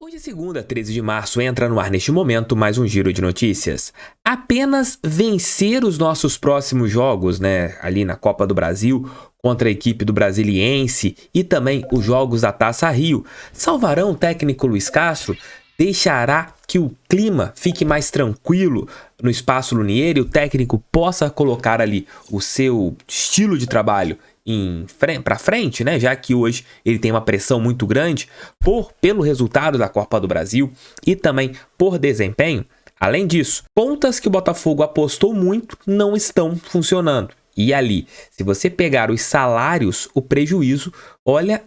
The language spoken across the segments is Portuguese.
Hoje, segunda, 13 de março, entra no ar neste momento mais um giro de notícias. Apenas vencer os nossos próximos jogos, ali na Copa do Brasil, contra a equipe do Brasiliense e também os jogos da Taça Rio, salvarão o técnico Luiz Castro? Deixará que o clima fique mais tranquilo no Espaço Lunier e o técnico possa colocar ali o seu estilo de trabalho para frente, já que hoje ele tem uma pressão muito grande pelo resultado da Copa do Brasil e também por desempenho? Além disso, contas que o Botafogo apostou muito não estão funcionando. E ali, se você pegar os salários, o prejuízo,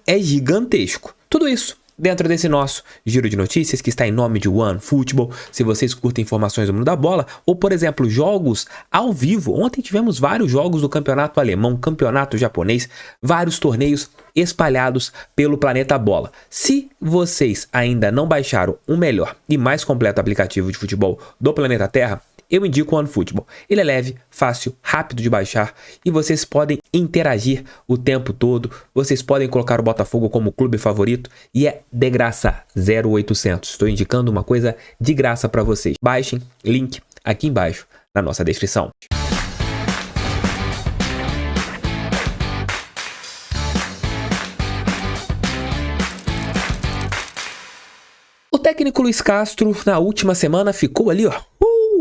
é gigantesco. Tudo isso dentro desse nosso giro de notícias que está em nome de OneFootball. Se vocês curtem informações do mundo da bola ou, por exemplo, jogos ao vivo. Ontem tivemos vários jogos do campeonato alemão, campeonato japonês, vários torneios espalhados pelo planeta bola. Se vocês ainda não baixaram o melhor e mais completo aplicativo de futebol do planeta Terra, eu indico o OneFootball. Ele é leve, fácil, rápido de baixar e vocês podem interagir o tempo todo. Vocês podem colocar o Botafogo como clube favorito e é de graça, 0800. Estou indicando uma coisa de graça para vocês. Baixem, link aqui embaixo na nossa descrição. O técnico Luiz Castro, na última semana, ficou ali,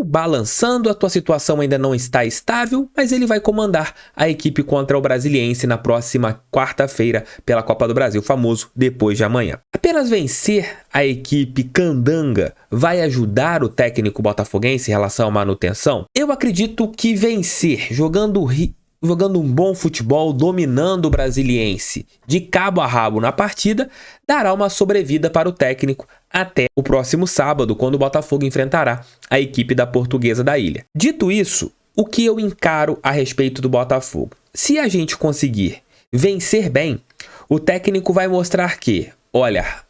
balançando. A tua situação ainda não está estável, mas ele vai comandar a equipe contra o Brasiliense na próxima quarta-feira pela Copa do Brasil, famoso depois de amanhã. Apenas vencer a equipe candanga vai ajudar o técnico botafoguense em relação à manutenção? Eu acredito que vencer, jogando um bom futebol, dominando o Brasiliense de cabo a rabo na partida, dará uma sobrevida para o técnico até o próximo sábado, quando o Botafogo enfrentará a equipe da Portuguesa da Ilha. Dito isso, o que eu encaro a respeito do Botafogo? Se a gente conseguir vencer bem, o técnico vai mostrar que,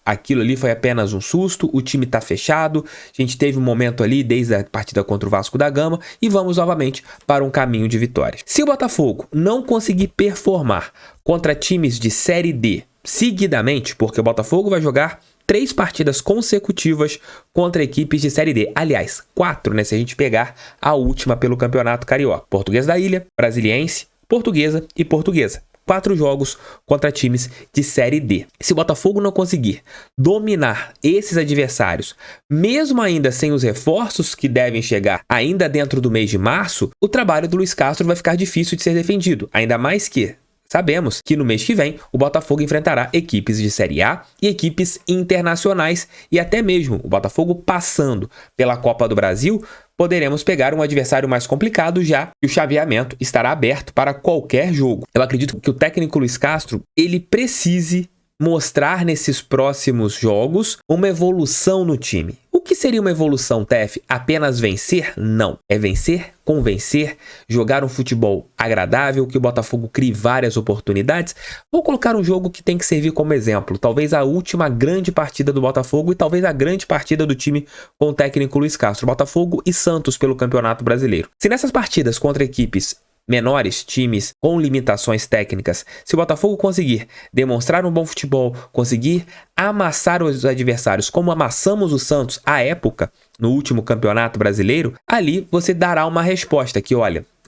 aquilo ali foi apenas um susto, o time está fechado, a gente teve um momento ali desde a partida contra o Vasco da Gama e vamos novamente para um caminho de vitórias. Se o Botafogo não conseguir performar contra times de Série D seguidamente, porque o Botafogo vai jogar 3 partidas consecutivas contra equipes de Série D. Aliás, 4, se a gente pegar a última pelo Campeonato Carioca. Portuguesa da Ilha, Brasiliense, Portuguesa e Portuguesa. 4 jogos contra times de Série D. Se o Botafogo não conseguir dominar esses adversários, mesmo ainda sem os reforços que devem chegar ainda dentro do mês de março, o trabalho do Luiz Castro vai ficar difícil de ser defendido. Ainda mais que sabemos que no mês que vem o Botafogo enfrentará equipes de Série A e equipes internacionais e até mesmo o Botafogo passando pela Copa do Brasil, poderemos pegar um adversário mais complicado, já que o chaveamento estará aberto para qualquer jogo. Eu acredito que o técnico Luiz Castro, ele precise mostrar nesses próximos jogos uma evolução no time. O que seria uma evolução, TF? Apenas vencer? Não. É vencer, convencer, jogar um futebol agradável, que o Botafogo crie várias oportunidades. Vou colocar um jogo que tem que servir como exemplo. Talvez a última grande partida do Botafogo e talvez a grande partida do time com o técnico Luiz Castro. Botafogo e Santos pelo Campeonato Brasileiro. Se nessas partidas contra equipes menores, times com limitações técnicas, se o Botafogo conseguir demonstrar um bom futebol, conseguir amassar os adversários como amassamos o Santos à época, no último Campeonato Brasileiro, ali você dará uma resposta que,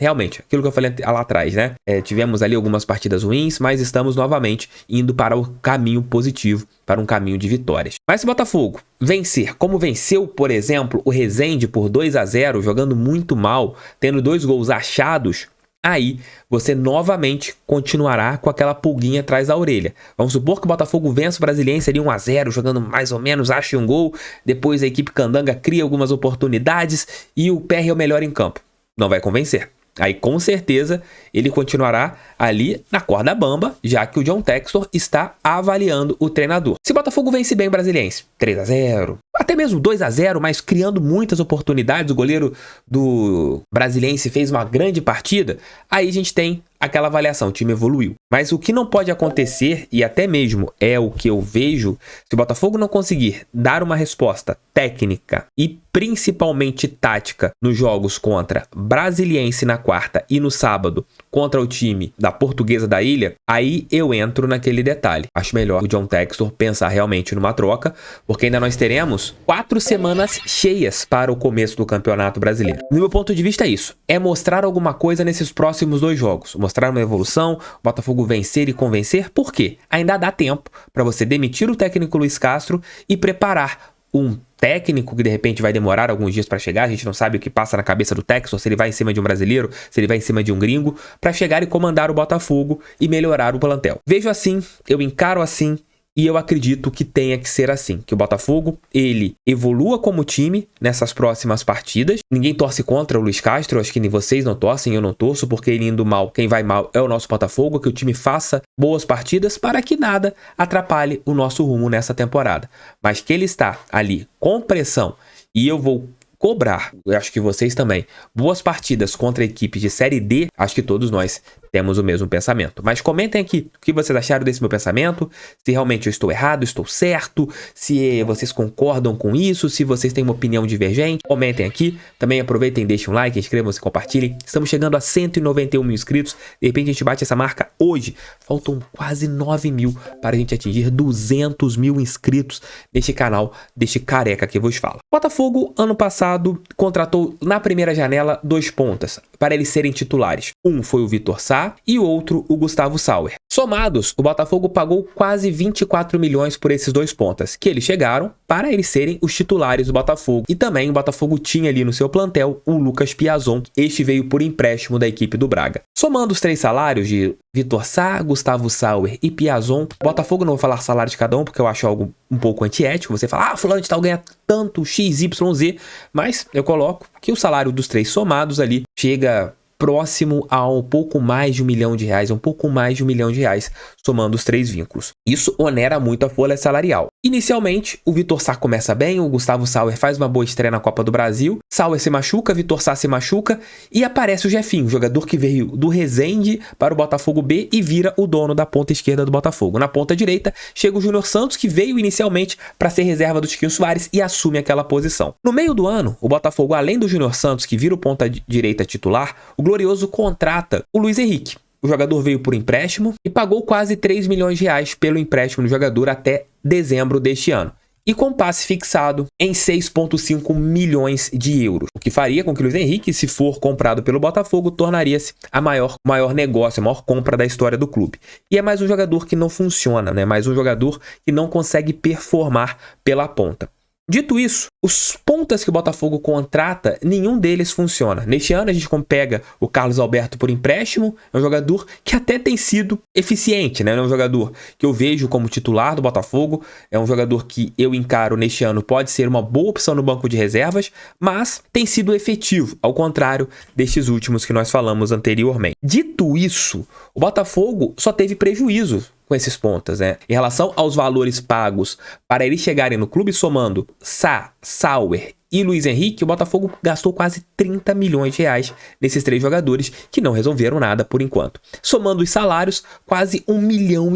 realmente, aquilo que eu falei lá atrás, tivemos ali algumas partidas ruins, mas estamos novamente indo para o caminho positivo, para um caminho de vitórias. Mas se o Botafogo vencer, como venceu, por exemplo, o Resende por 2-0, jogando muito mal, tendo 2 gols achados, aí você novamente continuará com aquela pulguinha atrás da orelha. Vamos supor que o Botafogo vence o Brasiliense ali 1-0, jogando mais ou menos, acha um gol, depois a equipe candanga cria algumas oportunidades e o PR é o melhor em campo. Não vai convencer. Aí com certeza ele continuará ali na corda bamba, já que o John Textor está avaliando o treinador. Se o Botafogo vence bem o Brasiliense, 3-0, até mesmo 2-0, mas criando muitas oportunidades, o goleiro do Brasiliense fez uma grande partida, aí a gente tem aquela avaliação, o time evoluiu. Mas o que não pode acontecer, e até mesmo é o que eu vejo, se o Botafogo não conseguir dar uma resposta técnica e principalmente tática nos jogos contra Brasiliense na quarta e no sábado contra o time da Portuguesa da Ilha, aí eu entro naquele detalhe. Acho melhor o John Textor pensar realmente numa troca, porque ainda nós teremos 4 semanas cheias para o começo do Campeonato Brasileiro. No meu ponto de vista é isso, é mostrar alguma coisa nesses próximos 2 jogos, mostrar uma evolução, o Botafogo vencer e convencer, por quê? Ainda dá tempo para você demitir o técnico Luiz Castro e preparar um técnico que de repente vai demorar alguns dias para chegar, a gente não sabe o que passa na cabeça do Textor, se ele vai em cima de um brasileiro, se ele vai em cima de um gringo, para chegar e comandar o Botafogo e melhorar o plantel. Vejo assim, eu encaro assim, e eu acredito que tenha que ser assim, que o Botafogo, ele evolua como time nessas próximas partidas. Ninguém torce contra o Luiz Castro, acho que nem vocês não torcem, eu não torço, porque ele indo mal, quem vai mal é o nosso Botafogo, que o time faça boas partidas para que nada atrapalhe o nosso rumo nessa temporada. Mas que ele está ali com pressão e eu vou cobrar, eu acho que vocês também, boas partidas contra equipes de Série D, acho que todos nós temos o mesmo pensamento. Mas comentem aqui o que vocês acharam desse meu pensamento, se realmente eu estou errado, estou certo, se vocês concordam com isso, se vocês têm uma opinião divergente, comentem aqui. Também aproveitem, deixem um like, inscrevam-se e compartilhem. Estamos chegando a 191 mil inscritos, de repente a gente bate essa marca hoje. Faltam quase 9 mil para a gente atingir 200 mil inscritos neste canal, deste careca que vos fala. Botafogo, ano passado, contratou na primeira janela 2 pontas para eles serem titulares. Um foi o Vitor Sá e o outro o Gustavo Sauer. Somados, o Botafogo pagou quase 24 milhões por esses 2 pontas, que eles chegaram para eles serem os titulares do Botafogo. E também o Botafogo tinha ali no seu plantel o Lucas Piazon, este veio por empréstimo da equipe do Braga. Somando os 3 salários de Vitor Sá, Gustavo Sauer e Piazon, o Botafogo, não vou falar salário de cada um, porque eu acho algo um pouco antiético, você fala, fulano de tal ganha tanto, XYZ, mas eu coloco que o salário dos 3 somados ali chega próximo a um pouco mais de R$1 milhão, um pouco mais de R$1 milhão, somando os 3 vínculos. Isso onera muito a folha salarial. Inicialmente, o Vitor Sá começa bem, o Gustavo Sauer faz uma boa estreia na Copa do Brasil, Sauer se machuca, Vitor Sá se machuca e aparece o Jefinho, jogador que veio do Resende para o Botafogo B e vira o dono da ponta esquerda do Botafogo. Na ponta direita, chega o Júnior Santos, que veio inicialmente para ser reserva do Tiquinho Soares e assume aquela posição. No meio do ano, o Botafogo, além do Júnior Santos, que vira o ponta direita titular, o Glorioso contrata o Luiz Henrique. O jogador veio por empréstimo e pagou quase R$3 milhões pelo empréstimo do jogador até dezembro deste ano. E com passe fixado em 6,5 milhões de euros. O que faria com que o Luiz Henrique, se for comprado pelo Botafogo, tornaria-se a maior negócio, a maior compra da história do clube. E é mais um jogador que não funciona, né? Mais um jogador que não consegue performar pela ponta. Dito isso, os pontas que o Botafogo contrata, nenhum deles funciona. Neste ano a gente pega o Carlos Alberto por empréstimo, é um jogador que até tem sido eficiente, né? É um jogador que eu vejo como titular do Botafogo, é um jogador que eu encaro neste ano, pode ser uma boa opção no banco de reservas, mas tem sido efetivo, ao contrário destes últimos que nós falamos anteriormente. Dito isso, o Botafogo só teve prejuízo com esses pontas, né? Em relação aos valores pagos para eles chegarem no clube, somando Sá, Sauer e Luiz Henrique, o Botafogo gastou quase R$30 milhões nesses 3 jogadores que não resolveram nada por enquanto. Somando os salários, quase R$1,5 milhão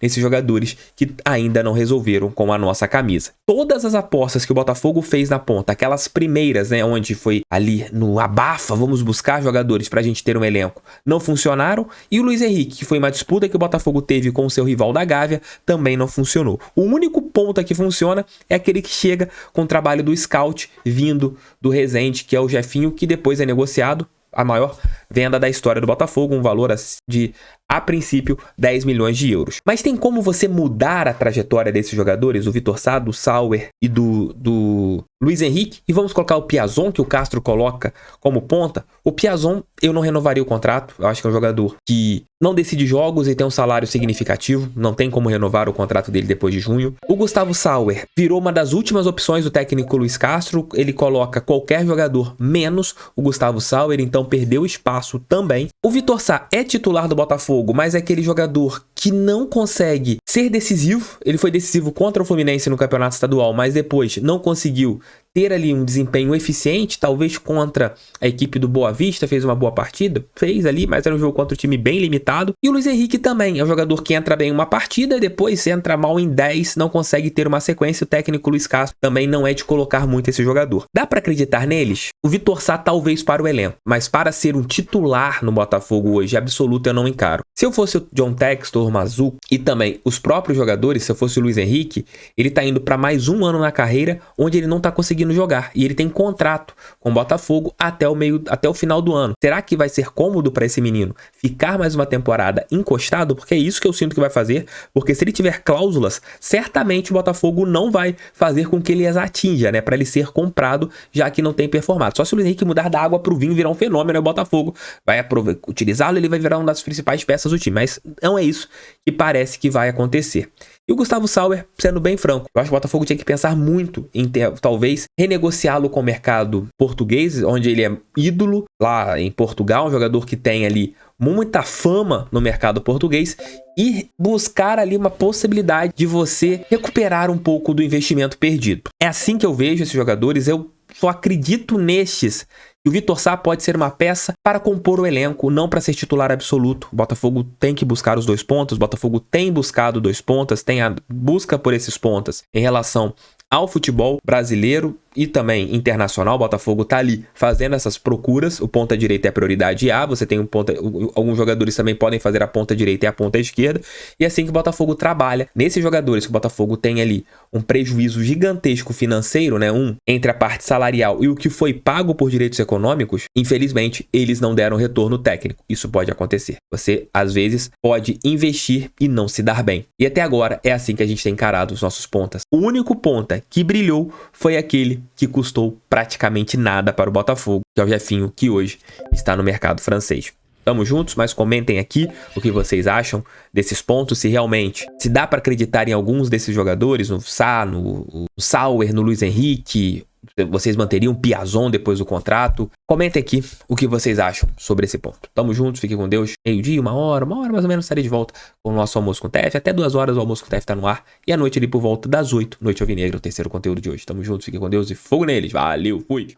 nesses jogadores que ainda não resolveram com a nossa camisa. Todas as apostas que o Botafogo fez na ponta, aquelas primeiras, né, onde foi ali no abafa, vamos buscar jogadores pra gente ter um elenco, não funcionaram, e o Luiz Henrique, que foi uma disputa que o Botafogo teve com o seu rival da Gávea, também não funcionou. O único ponta que funciona é aquele que chega com o trabalho do scout vindo do Resende, que é o Jefinho, que depois é negociado, a maior venda da história do Botafogo, um valor de, a princípio, R$10 milhões. Mas tem como você mudar a trajetória desses jogadores, o Vitor Sá, do Sauer e do Luiz Henrique? E vamos colocar o Piazon, que o Castro coloca como ponta. O Piazon, eu não renovaria o contrato, eu acho que é um jogador que não decide jogos e tem um salário significativo, não tem como renovar o contrato dele depois de junho. O Gustavo Sauer virou uma das últimas opções do técnico Luiz Castro, ele coloca qualquer jogador menos o Gustavo Sauer, então perdeu espaço também. O Vitor Sá é titular do Botafogo, mas é aquele jogador que não consegue ser decisivo. Ele foi decisivo contra o Fluminense no Campeonato Estadual, mas depois não conseguiu ter ali um desempenho eficiente, talvez contra a equipe do Boa Vista, fez uma boa partida, fez ali, mas era um jogo contra um time bem limitado. E o Luiz Henrique também é um jogador que entra bem em uma partida e depois entra mal em 10, não consegue ter uma sequência. O técnico Luiz Castro também não é de colocar muito esse jogador. Dá pra acreditar neles? O Vitor Sá talvez para o elenco, mas para ser um titular no Botafogo hoje, absoluto, eu não encaro. Se eu fosse o John Textor, o Mazuco e também os próprios jogadores, se eu fosse o Luiz Henrique, ele tá indo para mais um ano na carreira onde ele não tá conseguindo jogar e ele tem contrato com o Botafogo até o final do ano. Será que vai ser cômodo para esse menino ficar mais uma temporada encostado? Porque é isso que eu sinto que vai fazer, porque se ele tiver cláusulas, certamente o Botafogo não vai fazer com que ele as atinja, né, para ele ser comprado, já que não tem performado. Só se o Luiz Henrique mudar da água pro vinho, virar um fenômeno, o Botafogo vai utilizá-lo, ele vai virar uma das principais peças do time, mas não é isso que parece que vai acontecer. E o Gustavo Sauer, sendo bem franco, eu acho que o Botafogo tinha que pensar muito em talvez renegociá-lo com o mercado português, onde ele é ídolo lá em Portugal, um jogador que tem ali muita fama no mercado português, e buscar ali uma possibilidade de você recuperar um pouco do investimento perdido. É assim que eu vejo esses jogadores, eu só acredito nestes. E o Vitor Sá pode ser uma peça para compor o elenco, não para ser titular absoluto. O Botafogo tem que buscar os 2 pontos, o Botafogo tem buscado 2 pontas, tem a busca por esses pontas em relação ao futebol brasileiro e também internacional. O Botafogo tá ali fazendo essas procuras. O ponta direita é a prioridade A, você tem alguns jogadores também podem fazer a ponta direita e a ponta esquerda, e é assim que o Botafogo trabalha. Nesses jogadores que o Botafogo tem ali um prejuízo gigantesco financeiro, né, entre a parte salarial e o que foi pago por direitos econômicos, infelizmente eles não deram retorno técnico. Isso pode acontecer. Você às vezes pode investir e não se dar bem. E até agora é assim que a gente tem encarado os nossos pontas. O único ponta que brilhou foi aquele que custou praticamente nada para o Botafogo, que é o Jefinho, que hoje está no mercado francês. Tamo juntos, mas comentem aqui o que vocês acham desses pontos, se dá para acreditar em alguns desses jogadores, no Sá, no Sauer, no Luiz Henrique. Vocês manteriam o Piazon depois do contrato? Comentem aqui o que vocês acham sobre esse ponto. Tamo juntos, fiquem com Deus. Meio-dia, uma hora mais ou menos, estarei de volta com o nosso Almoço com o TF. Até 2 horas o Almoço com o TF tá no ar. E à noite ali por volta das 8, Noite Alvinegra, o terceiro conteúdo de hoje. Tamo juntos, fiquem com Deus e fogo neles. Valeu, fui!